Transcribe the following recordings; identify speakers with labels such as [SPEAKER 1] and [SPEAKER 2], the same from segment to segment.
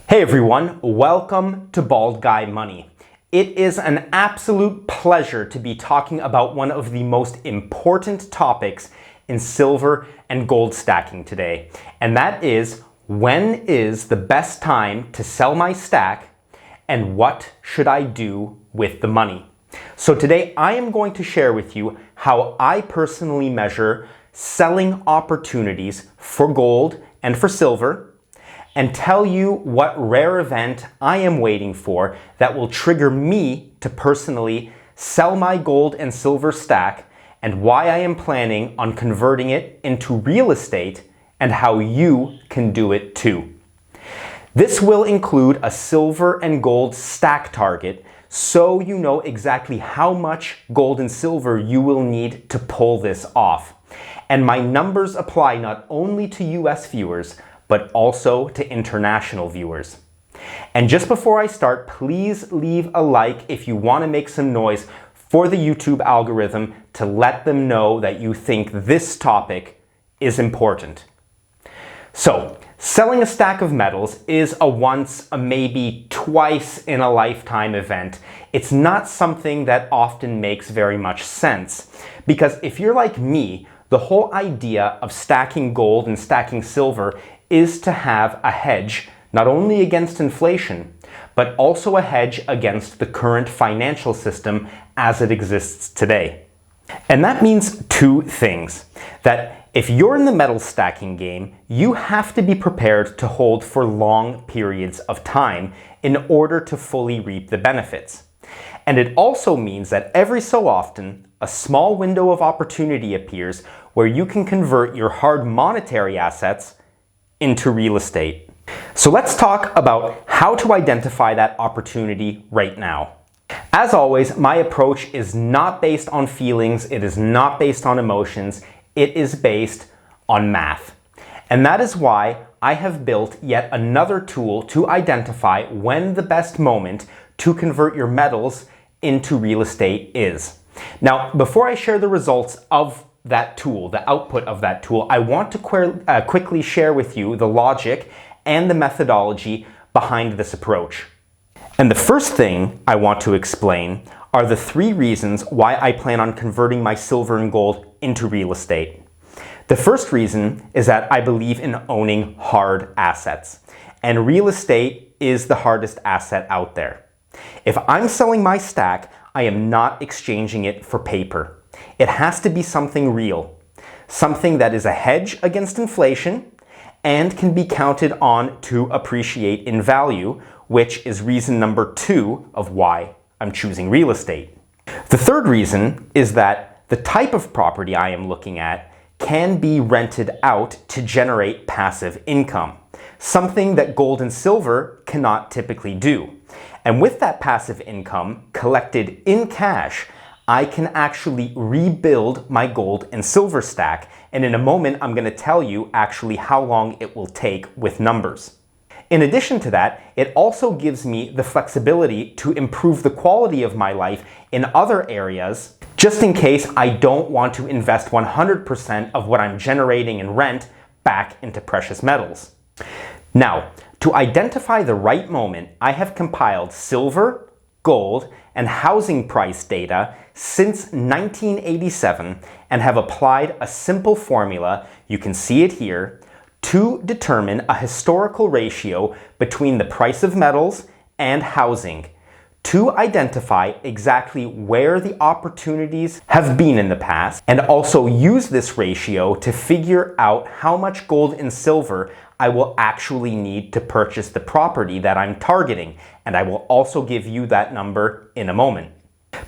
[SPEAKER 1] Hey everyone, welcome to Bald Guy Money. It is an absolute pleasure to be talking about one of the most important topics in silver and gold stacking today, and that is when is the best time to sell my stack and what should I do with the money? So today I am going to share with you how I personally measure selling opportunities for gold and for silver, and tell you what rare event I am waiting for that will trigger me to personally sell my gold and silver stack, and why I am planning on converting it into real estate and how you can do it too. This will include a silver and gold stack target, so you know exactly how much gold and silver you will need to pull this off. And my numbers apply not only to US viewers, but also to international viewers. And just before I start, please leave a like if you want to make some noise for the YouTube algorithm to let them know that you think this topic is important. So, selling a stack of metals is a once, a maybe twice in a lifetime event. It's not something that often makes very much sense, because if you're like me, the whole idea of stacking gold and stacking silver is to have a hedge, not only against inflation, but also a hedge against the current financial system as it exists today. And that means two things. That if you're in the metal stacking game, you have to be prepared to hold for long periods of time in order to fully reap the benefits. And it also means that every so often, a small window of opportunity appears where you can convert your hard monetary assets into real estate. So let's talk about how to identify that opportunity right now. As always, my approach is not based on feelings, it is not based on emotions, it is based on math. And that is why I have built yet another tool to identify when the best moment to convert your metals into real estate is. Now, before I share the results of that tool, the output of that tool, I want to quickly share with you the logic and the methodology behind this approach. And the first thing I want to explain are the three reasons why I plan on converting my silver and gold into real estate. The first reason is that I believe in owning hard assets, and real estate is the hardest asset out there. If I'm selling my stack, I am not exchanging it for paper. It has to be something real, something that is a hedge against inflation and can be counted on to appreciate in value, which is reason number two of why I'm choosing real estate. The third reason is that the type of property I am looking at can be rented out to generate passive income, something that gold and silver cannot typically do. And with that passive income collected in cash, I can actually rebuild my gold and silver stack, and in a moment I'm going to tell you actually how long it will take with numbers. In addition to that, it also gives me the flexibility to improve the quality of my life in other areas, just in case I don't want to invest 100% of what I'm generating in rent back into precious metals. Now, to identify the right moment, I have compiled silver, gold, and housing price data since 1987 and have applied a simple formula, you can see it here, to determine a historical ratio between the price of metals and housing to identify exactly where the opportunities have been in the past, and also use this ratio to figure out how much gold and silver I will actually need to purchase the property that I'm targeting, and I will also give you that number in a moment.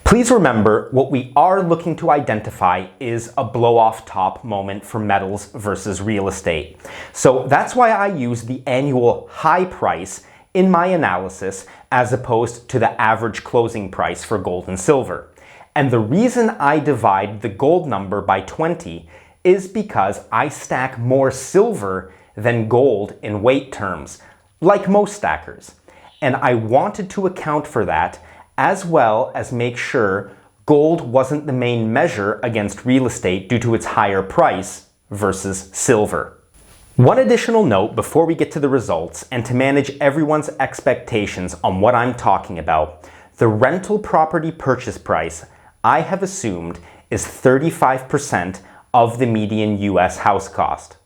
[SPEAKER 1] Please remember, what we are looking to identify is a blow-off top moment for metals versus real estate. So that's why I use the annual high price in my analysis as opposed to the average closing price for gold and silver. And the reason I divide the gold number by 20 is because I stack more silver than gold in weight terms, like most stackers. And I wanted to account for that, as well as make sure gold wasn't the main measure against real estate due to its higher price versus silver. One additional note before we get to the results and to manage everyone's expectations on what I'm talking about, the rental property purchase price I have assumed is 35% of the median US house cost.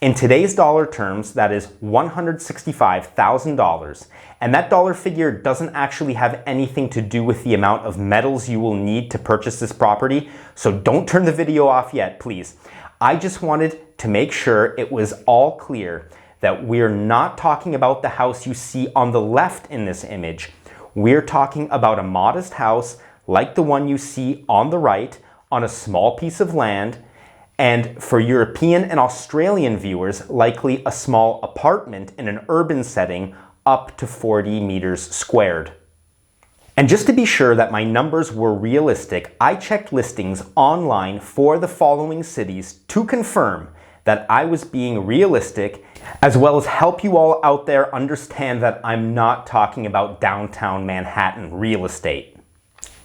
[SPEAKER 1] In today's dollar terms, that is $165,000, and that dollar figure doesn't actually have anything to do with the amount of metals you will need to purchase this property, so don't turn the video off yet, please. I just wanted to make sure it was all clear that we're not talking about the house you see on the left in this image. We're talking about a modest house like the one you see on the right on a small piece of land, and for European and Australian viewers, likely a small apartment in an urban setting up to 40 meters squared. And just to be sure that my numbers were realistic, I checked listings online for the following cities to confirm that I was being realistic, as well as help you all out there understand that I'm not talking about downtown Manhattan real estate.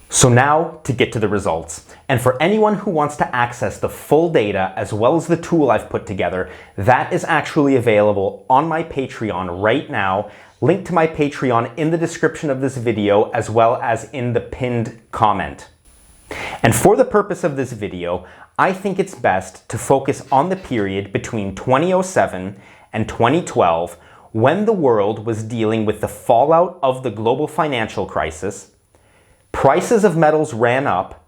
[SPEAKER 1] So now to get to the results. And for anyone who wants to access the full data as well as the tool I've put together, that is actually available on my Patreon right now. Link to my Patreon in the description of this video as well as in the pinned comment. And for the purpose of this video, I think it's best to focus on the period between 2007 and 2012 when the world was dealing with the fallout of the global financial crisis. Prices of metals ran up,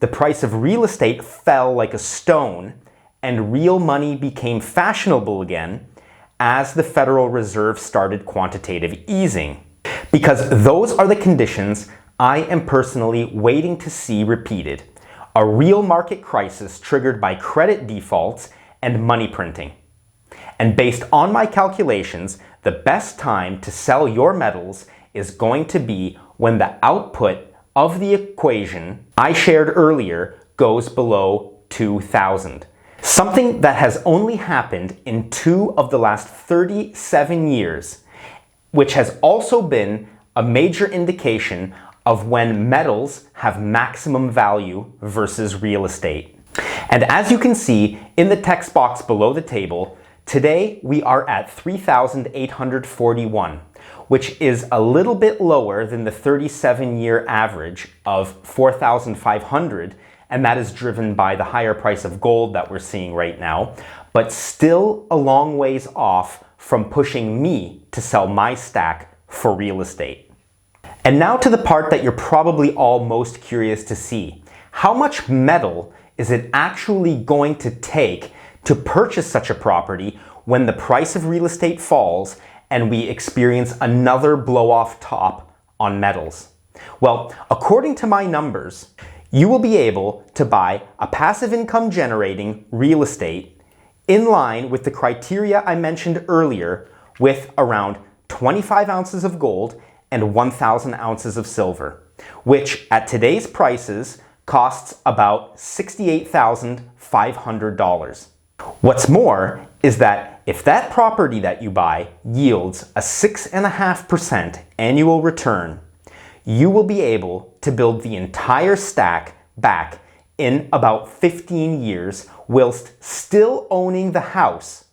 [SPEAKER 1] the price of real estate fell like a stone, and real money became fashionable again as the Federal Reserve started quantitative easing. Because those are the conditions I am personally waiting to see repeated. A real market crisis triggered by credit defaults and money printing. And based on my calculations, the best time to sell your metals is going to be when the output of the equation I shared earlier goes below 2,000. Something that has only happened in 2 of the last 37 years, which has also been a major indication of when metals have maximum value versus real estate. And as you can see in the text box below the table, today we are at 3,841. Which is a little bit lower than the 37-year average of 4,500, and that is driven by the higher price of gold that we're seeing right now, but still a long ways off from pushing me to sell my stack for real estate. And now to the part that you're probably all most curious to see. How much metal is it actually going to take to purchase such a property when the price of real estate falls and we experience another blow-off top on metals? Well, according to my numbers, you will be able to buy a passive income generating real estate in line with the criteria I mentioned earlier, with around 25 ounces of gold and 1,000 ounces of silver, which at today's prices costs about $68,500. What's more is that if that property that you buy yields a 6.5% annual return, you will be able to build the entire stack back in about 15 years whilst still owning the house,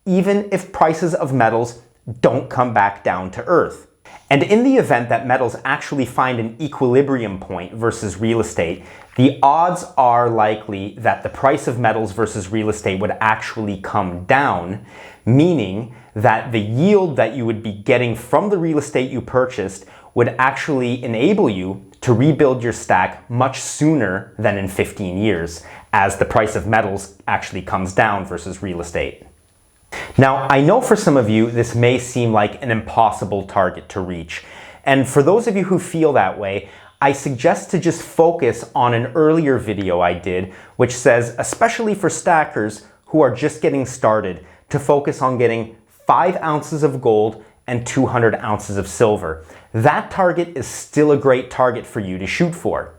[SPEAKER 1] even if prices of metals don't come back down to earth. And in the event that metals actually find an equilibrium point versus real estate, the odds are likely that the price of metals versus real estate would actually come down, meaning that the yield that you would be getting from the real estate you purchased would actually enable you to rebuild your stack much sooner than in 15 years, as the price of metals actually comes down versus real estate. Now, I know for some of you this may seem like an impossible target to reach, and for those of you who feel that way, I suggest to just focus on an earlier video I did, which says, especially for stackers who are just getting started, to focus on getting 5 ounces of gold and 200 ounces of silver. That target is still a great target for you to shoot for.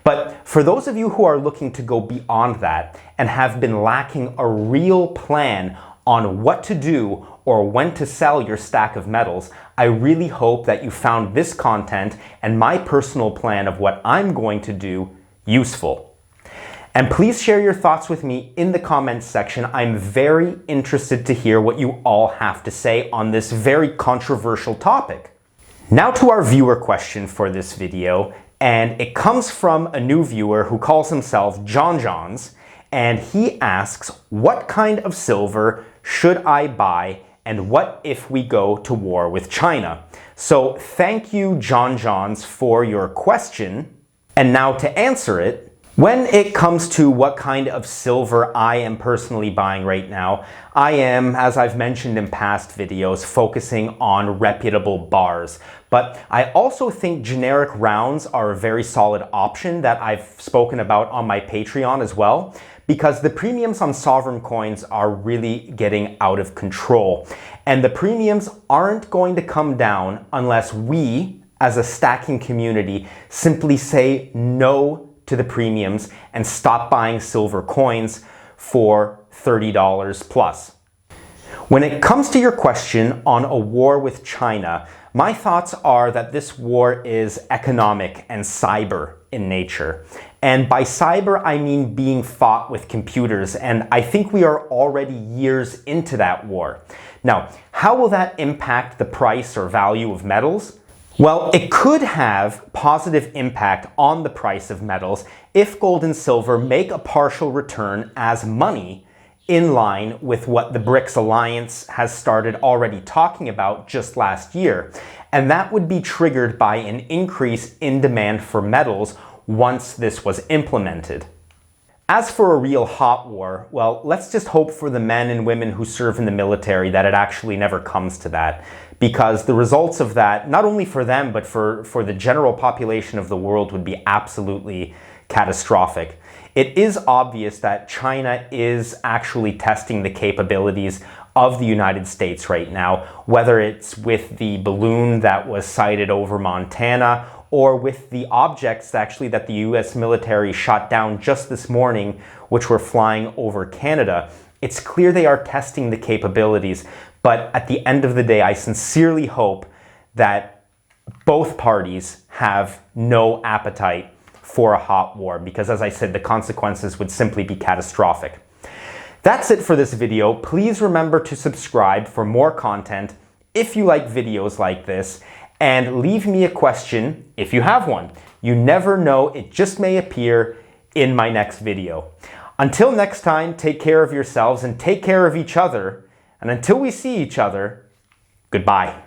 [SPEAKER 1] But for those of you who are looking to go beyond that and have been lacking a real plan on what to do or when to sell your stack of metals, I really hope that you found this content and my personal plan of what I'm going to do useful. And please share your thoughts with me in the comments section. I'm very interested to hear what you all have to say on this very controversial topic. Now to our viewer question for this video, and it comes from a new viewer who calls himself John Johns, and he asks, what kind of silver should I buy, and what if we go to war with China? So thank you, John Johns, for your question. And now to answer it, when it comes to what kind of silver I am personally buying right now, I am, as I've mentioned in past videos, focusing on reputable bars. But I also think generic rounds are a very solid option that I've spoken about on my Patreon as well, because the premiums on sovereign coins are really getting out of control. And the premiums aren't going to come down unless we, as a stacking community, simply say no to the premiums and stop buying silver coins for $30 plus. When it comes to your question on a war with China, my thoughts are that this war is economic and cyber in nature. And by cyber, I mean being fought with computers, and I think we are already years into that war. Now, how will that impact the price or value of metals? Well, it could have positive impact on the price of metals if gold and silver make a partial return as money, in line with what the BRICS alliance has started already talking about just last year. And that would be triggered by an increase in demand for metals once this was implemented. As for a real hot war, well, let's just hope for the men and women who serve in the military that it actually never comes to that. Because the results of that, not only for them, but for the general population of the world, would be absolutely catastrophic. It is obvious that China is actually testing the capabilities of the United States right now, whether it's with the balloon that was sighted over Montana or with the objects actually that the US military shot down just this morning, which were flying over Canada. It's clear they are testing the capabilities, but at the end of the day, I sincerely hope that both parties have no appetite for a hot war, because as I said, the consequences would simply be catastrophic. That's it for this video. Please remember to subscribe for more content if you like videos like this, and leave me a question if you have one. You never know, it just may appear in my next video. Until next time, take care of yourselves and take care of each other. And until we see each other, goodbye.